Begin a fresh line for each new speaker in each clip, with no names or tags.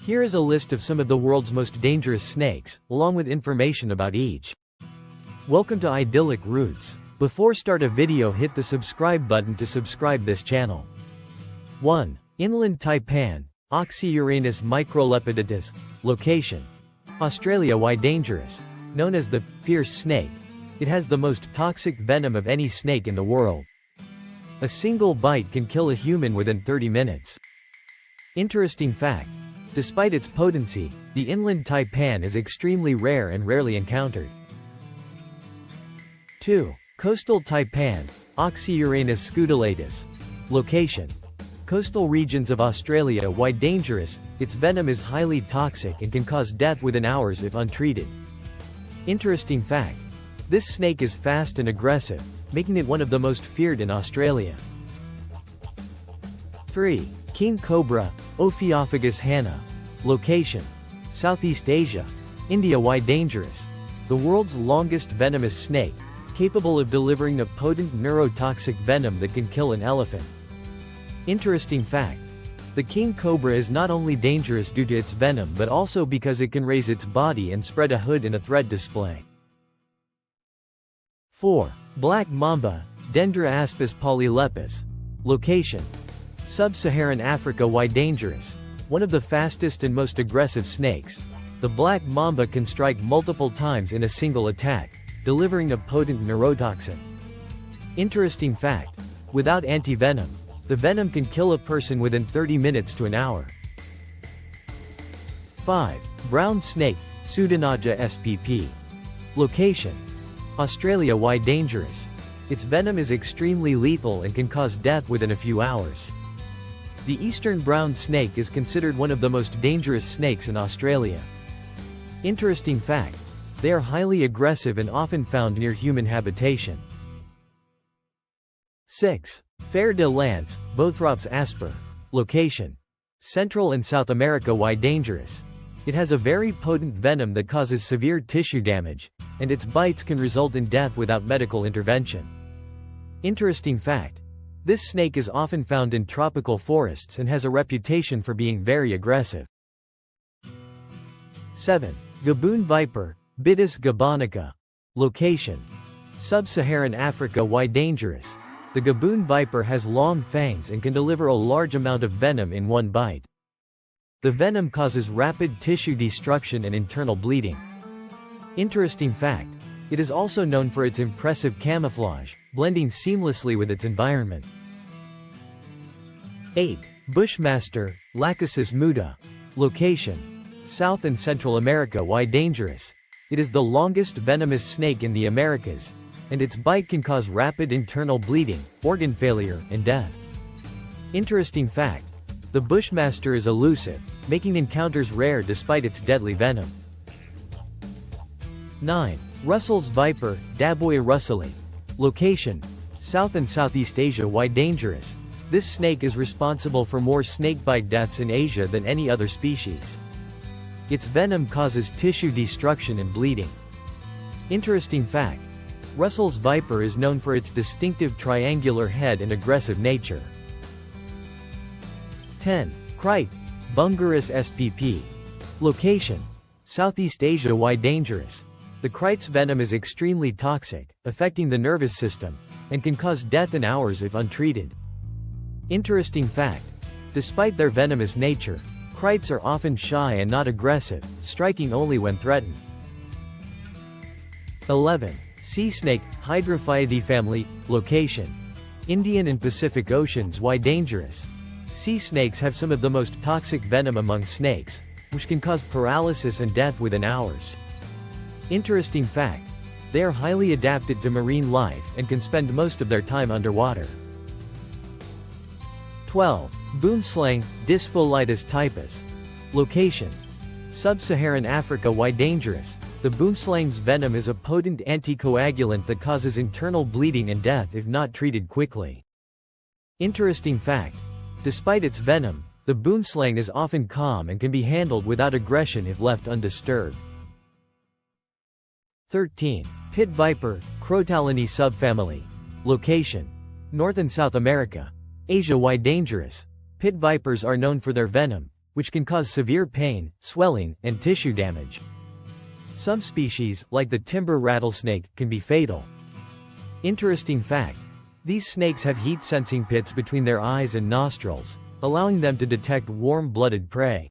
Here is a list of some of the world's most dangerous snakes, along with information about each. Welcome to Idyllic Roots. Before start a video, hit the subscribe button to subscribe this channel. 1. Inland Taipan, Oxyuranus microlepidatus. Location: Australia. Why dangerous? Known as the fierce snake, it has the most toxic venom of any snake in the world. A single bite can kill a human within 30 minutes. Interesting fact: despite its potency, the inland taipan is extremely rare and rarely encountered. 2. Coastal taipan, Oxyuranus scutellatus. Location: coastal regions of Australia. Why dangerous? Its venom is highly toxic and can cause death within hours if untreated. Interesting fact: this snake is fast and aggressive, making it one of the most feared in Australia. 3. King Cobra, Ophiophagus hanna. Location: Southeast Asia, India. Why dangerous? The world's longest venomous snake, capable of delivering a potent neurotoxic venom that can kill an elephant. Interesting fact: the king cobra is not only dangerous due to its venom but also because it can raise its body and spread a hood in a threat display. 4. Black Mamba, Dendra aspis polylepis. Location: Sub-Saharan Africa. Why dangerous? One of the fastest and most aggressive snakes, the black mamba can strike multiple times in a single attack, delivering a potent neurotoxin. Interesting fact: without anti-venom, the venom can kill a person within 30 minutes to an hour. 5. Brown snake, Pseudonaja spp. Location: Australia. Why dangerous? Its venom is extremely lethal and can cause death within a few hours. The eastern brown snake is considered one of the most dangerous snakes in Australia. Interesting fact: they are highly aggressive and often found near human habitation. 6. Fer de lance, Bothrops asper. Location: Central and South America. Why dangerous? It has a very potent venom that causes severe tissue damage, and its bites can result in death without medical intervention. Interesting fact: this snake is often found in tropical forests and has a reputation for being very aggressive. 7. Gaboon viper, Bitis gabonica. Location: Sub-Saharan Africa. Why dangerous? The gaboon viper has long fangs and can deliver a large amount of venom in one bite. The venom causes rapid tissue destruction and internal bleeding. Interesting fact: it is also known for its impressive camouflage, blending seamlessly with its environment. 8. Bushmaster, Lachesis muta. Location: South and Central America. Why dangerous? It is the longest venomous snake in the Americas, and its bite can cause rapid internal bleeding, organ failure, and death. Interesting fact: the bushmaster is elusive, making encounters rare despite its deadly venom. 9. Russell's viper, Daboia russeli. Location: South and Southeast Asia. Why dangerous? This snake is responsible for more snakebite deaths in Asia than any other species. Its venom causes tissue destruction and bleeding. Interesting fact: Russell's viper is known for its distinctive triangular head and aggressive nature. 10. Crite, Bungarus spp. Location: Southeast Asia. Why dangerous? The crite's venom is extremely toxic, affecting the nervous system, and can cause death in hours if untreated. Interesting fact: despite their venomous nature, crites are often shy and not aggressive, striking only when threatened. 11. Sea snake, Hydrophyidae family. Location: Indian and Pacific Oceans. Why dangerous? Sea snakes have some of the most toxic venom among snakes, which can cause paralysis and death within hours. Interesting fact: they are highly adapted to marine life and can spend most of their time underwater. 12. Boomslang, Dyspholitis typus. Location: Sub-Saharan Africa. Why dangerous? The boomslang's venom is a potent anticoagulant that causes internal bleeding and death if not treated quickly. Interesting fact: despite its venom, the boomslang is often calm and can be handled without aggression if left undisturbed. 13. Pit viper, Crotalinae subfamily. Location: North and South America. Asia. Why dangerous? Pit vipers are known for their venom, which can cause severe pain, swelling, and tissue damage. Some species, like the timber rattlesnake, can be fatal. Interesting fact: these snakes have heat-sensing pits between their eyes and nostrils, allowing them to detect warm-blooded prey.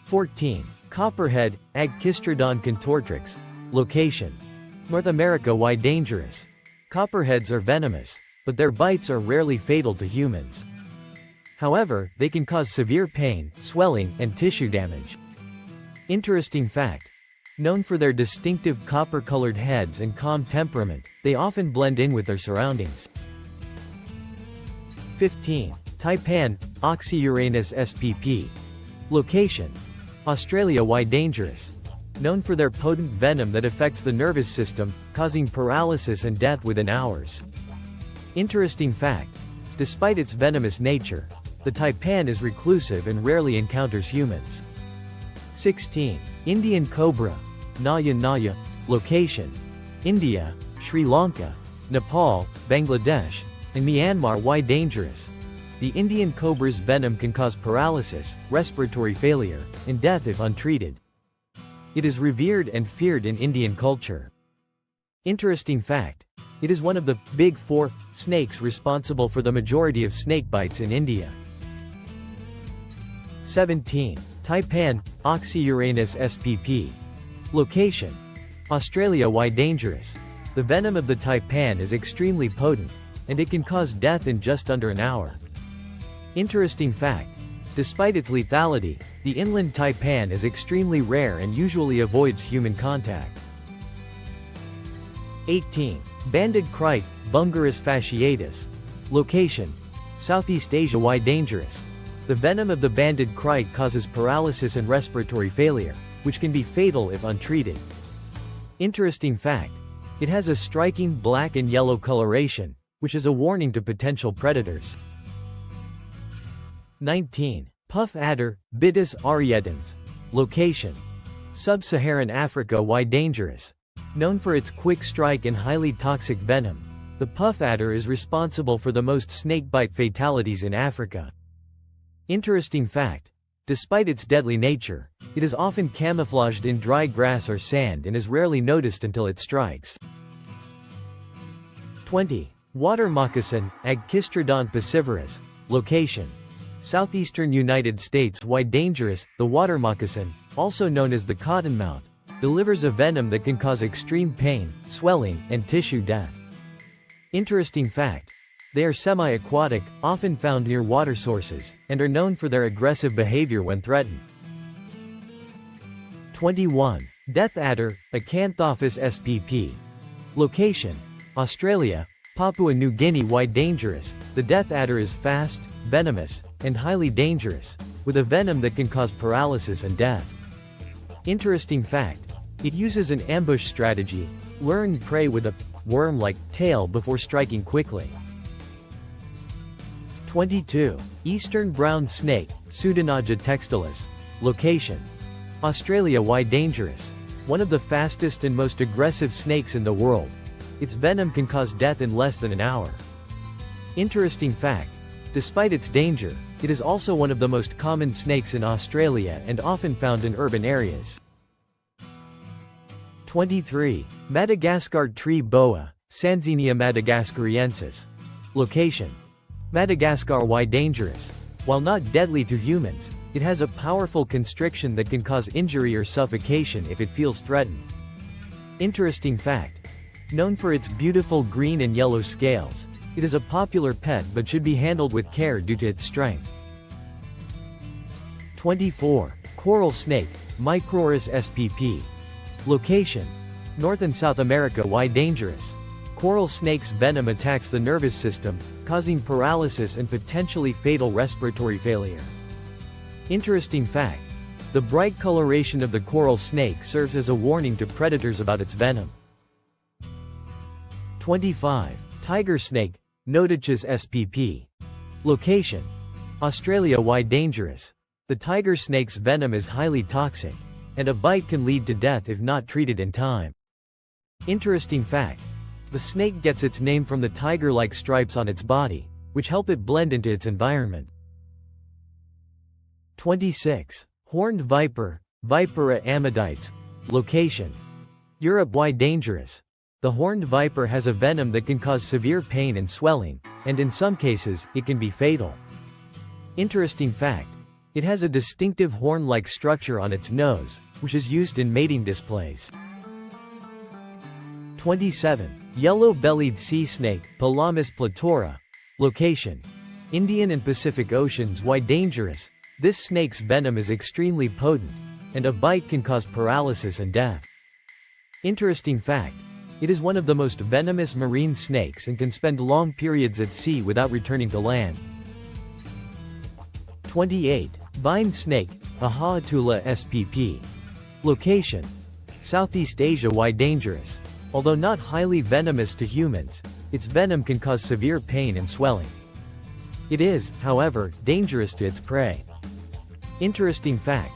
14. Copperhead, Agkistrodon contortrix. Location: North America. Why dangerous? Copperheads are venomous, but their bites are rarely fatal to humans. However, they can cause severe pain, swelling, and tissue damage. Interesting fact: known for their distinctive copper-colored heads and calm temperament, they often blend in with their surroundings. 15. Taipan, Oxyuranus spp. Location: Australia. Why dangerous? Known for their potent venom that affects the nervous system, causing paralysis and death within hours. Interesting fact: despite its venomous nature, the taipan is reclusive and rarely encounters humans. 16. Indian cobra, Naya Naya. Location: India, Sri Lanka, Nepal, Bangladesh, and Myanmar. Why dangerous? The Indian cobra's venom can cause paralysis, respiratory failure, and death if untreated. It is revered and feared in Indian culture. Interesting fact: it is one of the Big Four snakes responsible for the majority of snake bites in India. 17. Taipan, Oxyuranus spp. Location: Australia. Why dangerous? The venom of the taipan is extremely potent, and it can cause death in just under an hour. Interesting fact: despite its lethality, the inland taipan is extremely rare and usually avoids human contact. 18. Banded crite, Bungarus fasciatus. Location: Southeast Asia. Why dangerous? The venom of the banded crite causes paralysis and respiratory failure, which can be fatal if untreated. Interesting fact: it has a striking black and yellow coloration, which is a warning to potential predators. 19. Puff adder, Bitis arietans. Location: Sub-Saharan Africa. Why dangerous? Known for its quick strike and highly toxic venom, the puff adder is responsible for the most snakebite fatalities in Africa. Interesting fact: despite its deadly nature, it is often camouflaged in dry grass or sand and is rarely noticed until it strikes. 20. Water moccasin, Agkistrodon piscivorus. Location: Southeastern United States. Why dangerous? The water moccasin, also known as the cottonmouth, delivers a venom that can cause extreme pain, swelling, and tissue death. Interesting fact: they are semi-aquatic, often found near water sources, and are known for their aggressive behavior when threatened. 21. Death adder, Acanthophis spp. Location: Australia, Papua New Guinea. Why dangerous? The death adder is fast, venomous, and highly dangerous, with a venom that can cause paralysis and death. Interesting fact: it uses an ambush strategy, luring prey with a worm-like tail before striking quickly. 22. Eastern brown snake, Pseudonaja textilis. Location: Australia. Why dangerous? One of the fastest and most aggressive snakes in the world. Its venom can cause death in less than an hour. Interesting fact: despite its danger, it is also one of the most common snakes in Australia and often found in urban areas. 23. Madagascar tree boa, Sanzinia madagascariensis. Location: Madagascar. Why dangerous? While not deadly to humans, it has a powerful constriction that can cause injury or suffocation if it feels threatened. Interesting fact: known for its beautiful green and yellow scales, it is a popular pet but should be handled with care due to its strength. 24. Coral snake, Microrhis spp. Location: North and South America. Why dangerous? Coral snake's venom attacks the nervous system, causing paralysis and potentially fatal respiratory failure. Interesting fact: the bright coloration of the coral snake serves as a warning to predators about its venom. 25. Tiger snake, Notichus spp. Location: Australia. Why dangerous? The tiger snake's venom is highly toxic, and a bite can lead to death if not treated in time. Interesting fact: the snake gets its name from the tiger-like stripes on its body, which help it blend into its environment. 26. Horned viper, Vipera amidites. Location: Europe. Why dangerous? The horned viper has a venom that can cause severe pain and swelling, and in some cases, it can be fatal. Interesting fact: it has a distinctive horn-like structure on its nose, which is used in mating displays. 27. Yellow-bellied sea snake, Pelamis platora. Location: Indian and Pacific Oceans. Why dangerous? This snake's venom is extremely potent, and a bite can cause paralysis and death. Interesting fact: it is one of the most venomous marine snakes and can spend long periods at sea without returning to land. 28. Vine snake, Ahaatula spp. Location: Southeast Asia. Why dangerous? Although not highly venomous to humans, its venom can cause severe pain and swelling. It is, however, dangerous to its prey. Interesting fact: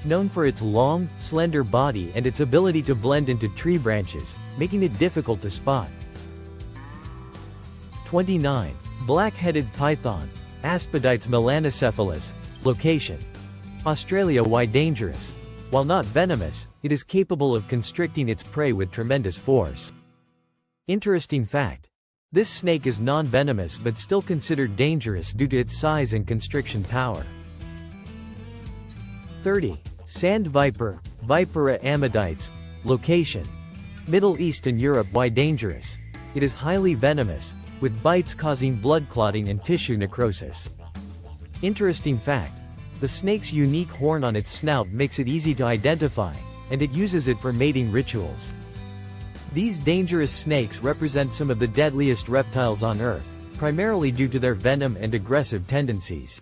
known for its long, slender body and its ability to blend into tree branches, making it difficult to spot. 29. Black-headed python, Aspidites melanocephalus. Location: Australia. Why dangerous? While not venomous, it is capable of constricting its prey with tremendous force. Interesting fact: this snake is non-venomous but still considered dangerous due to its size and constriction power. 30. Sand viper, Vipera amidites. Location: Middle East and Europe. Why dangerous? It is highly venomous, with bites causing blood clotting and tissue necrosis. Interesting fact: the snake's unique horn on its snout makes it easy to identify, and it uses it for mating rituals. These dangerous snakes represent some of the deadliest reptiles on Earth, primarily due to their venom and aggressive tendencies.